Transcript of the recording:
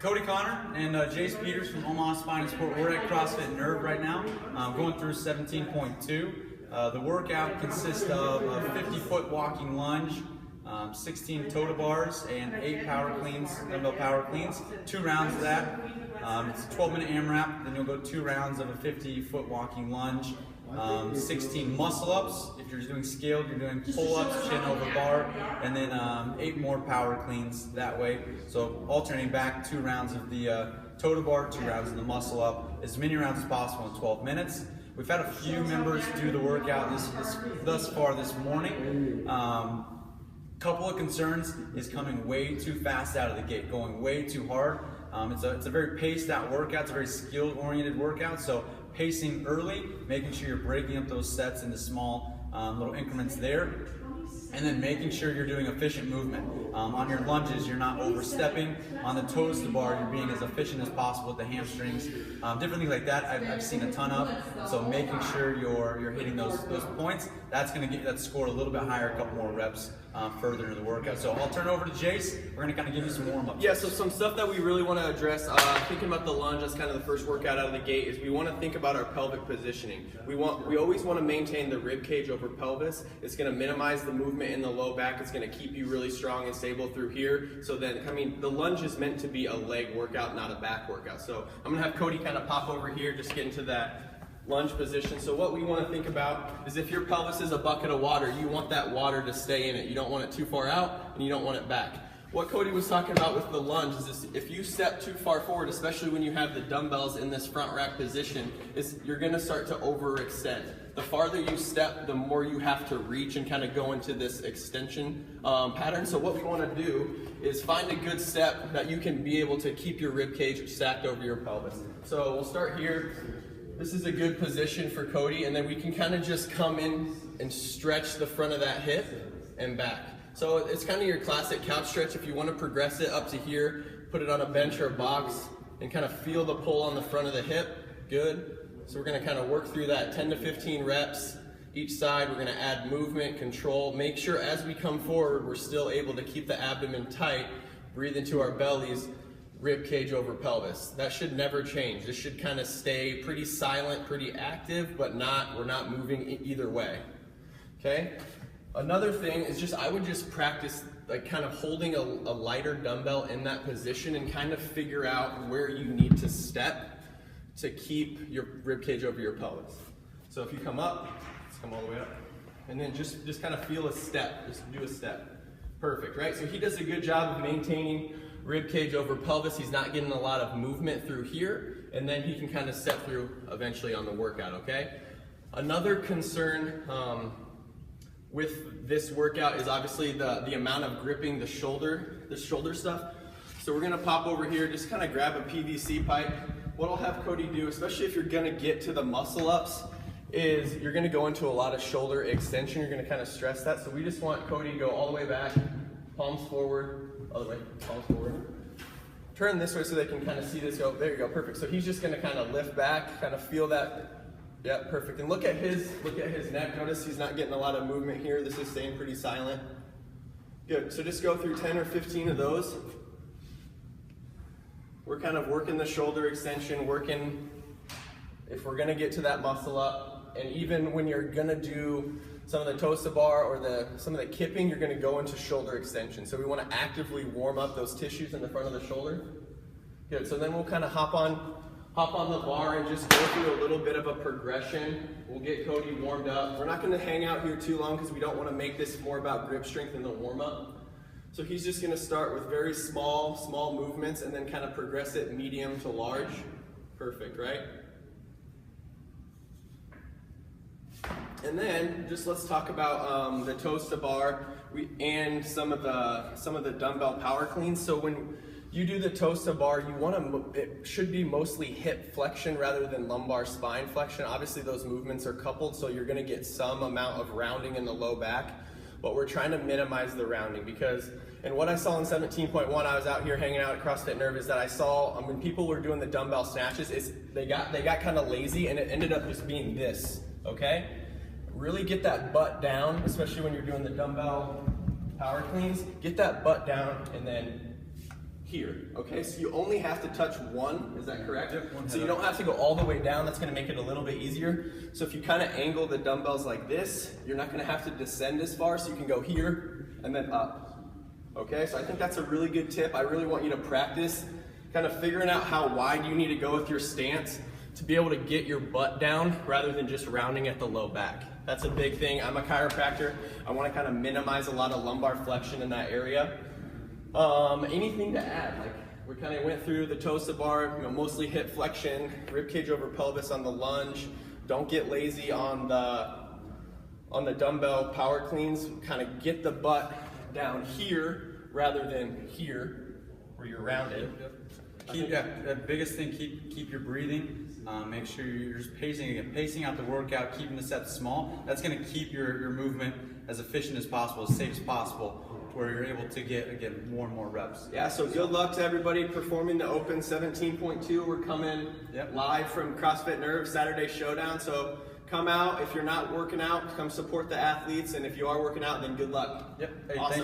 Cody Conner and Jace Peters from Omaha Spine and Sport. We're at CrossFit Nerve right now, going through 17.2. The workout consists of a 50-foot walking lunge, 16 toe-to bars, and 8 power cleans, dumbbell power cleans. 2 rounds of that. It's a 12-minute AMRAP. Then you'll go 2 rounds of a 50-foot walking lunge. 16 muscle-ups. If you're doing scaled, you're doing pull-ups, chin over bar, and then 8 more power cleans that way. So alternating back 2 rounds of the toe to bar, 2 rounds of the muscle-up, as many rounds as possible in 12 minutes. We've had a few members do the workout thus far this morning. Couple of concerns is coming way too fast out of the gate, going way too hard. It's a very paced out workout. It's a very skill oriented workout. So pacing early, making sure you're breaking up those sets into small little increments there. And then making sure you're doing efficient movement. On your lunges, you're not overstepping. On the toes to bar, you're being as efficient as possible with the hamstrings. Different things like that I've seen a ton of. So making sure you're hitting those points, that's going to get that score a little bit higher, a couple more reps further into the workout. So I'll turn it over to Jace. We're going to kind of give you some warm-ups. Yeah, so some stuff that we really want to address, thinking about the lunge, that's kind of the first workout out of the gate, is we want to think about our pelvic positioning. We always want to maintain the rib cage over pelvis. It's going to minimize the movement in the low back. It's going to keep you really strong and stable through here. So then, the lunge is meant to be a leg workout, not a back workout. So I'm going to have Cody kind of pop over here, just get into that lunge position. So what we want to think about is if your pelvis is a bucket of water, you want that water to stay in it. You don't want it too far out and you don't want it back. What Cody was talking about with the lunge is this, if you step too far forward, especially when you have the dumbbells in this front rack position, is you're going to start to overextend. The farther you step, the more you have to reach and kind of go into this extension pattern. So what we want to do is find a good step that you can be able to keep your rib cage stacked over your pelvis. So we'll start here. This is a good position for Cody, and then we can kind of just come in and stretch the front of that hip and back. So it's kind of your classic couch stretch. If you want to progress it up to here, put it on a bench or a box and kind of feel the pull on the front of the hip. Good. So we're going to kind of work through that 10 to 15 reps each side. We're going to add movement, control. Make sure as we come forward, we're still able to keep the abdomen tight, breathe into our bellies, rib cage over pelvis. That should never change. This should kind of stay pretty silent, pretty active, but we're not moving either way. Okay? Another thing is I would just practice like kind of holding a lighter dumbbell in that position and kind of figure out where you need to step to keep your rib cage over your pelvis. So if you come up, let's come all the way up, and then just kind of feel a step, just do a step. Perfect, right? So he does a good job of maintaining rib cage over pelvis. He's not getting a lot of movement through here, and then he can kind of step through eventually on the workout, okay? Another concern with this workout is obviously the amount of gripping the shoulder stuff. So we're gonna pop over here, just kind of grab a PVC pipe. What I'll have Cody do, especially if you're gonna get to the muscle ups, is you're gonna go into a lot of shoulder extension. You're gonna kind of stress that. So we just want Cody to go all the way back, palms forward, other way, palms forward. Turn this way so they can kind of see this go. There you go, perfect. So he's just gonna kind of lift back, kind of feel that. Yep, perfect. And look at his neck. Notice he's not getting a lot of movement here. This is staying pretty silent. Good. So just go through 10 or 15 of those. We're kind of working the shoulder extension, working if we're gonna get to that muscle up, and even when you're gonna do some of the toes to bar or some of the kipping, you're gonna go into shoulder extension. So we wanna actively warm up those tissues in the front of the shoulder. Good, so then we'll kind of hop on the bar and just go through a little bit of a progression. We'll get Cody warmed up. We're not gonna hang out here too long because we don't wanna make this more about grip strength in the warm up. So he's just gonna start with very small movements and then kind of progress it medium to large. Perfect, right? And then just let's talk about the toes to bar and some of the dumbbell power cleans. So when you do the toes to bar, it should be mostly hip flexion rather than lumbar spine flexion. Obviously those movements are coupled, so you're gonna get some amount of rounding in the low back. But we're trying to minimize the rounding because, and what I saw in 17.1, I was out here hanging out at CrossFit Nerve, is that I saw when people were doing the dumbbell snatches, they got kind of lazy and it ended up just being this, okay? Really get that butt down, especially when you're doing the dumbbell power cleans. Get that butt down and then here. Okay, so you only have to touch one, is that correct? Yep, one so you head don't up. have to go all the way down. That's going to make it a little bit easier. So if you kind of angle the dumbbells like this, you're not going to have to descend as far, so you can go here and then up. Okay, so I think that's a really good tip. I really want you to practice kind of figuring out how wide you need to go with your stance to be able to get your butt down rather than just rounding at the low back. That's a big thing. I'm a chiropractor. I want to kind of minimize a lot of lumbar flexion in that area. Anything to add? Like we kind of went through the TOSA bar, mostly hip flexion, rib cage over pelvis on the lunge. Don't get lazy on the dumbbell power cleans. Kind of get the butt down here rather than here where you're rounded. The biggest thing, keep your breathing. Make sure you're just pacing out the workout, keeping the sets small. That's going to keep your movement as efficient as possible, as safe as possible, to where you're able to get, again, more and more reps. Yeah, so good luck to everybody performing the Open 17.2. We're coming live from CrossFit Nerve Saturday Showdown. So come out. If you're not working out, come support the athletes. And if you are working out, then good luck. Yep. Hey, awesome.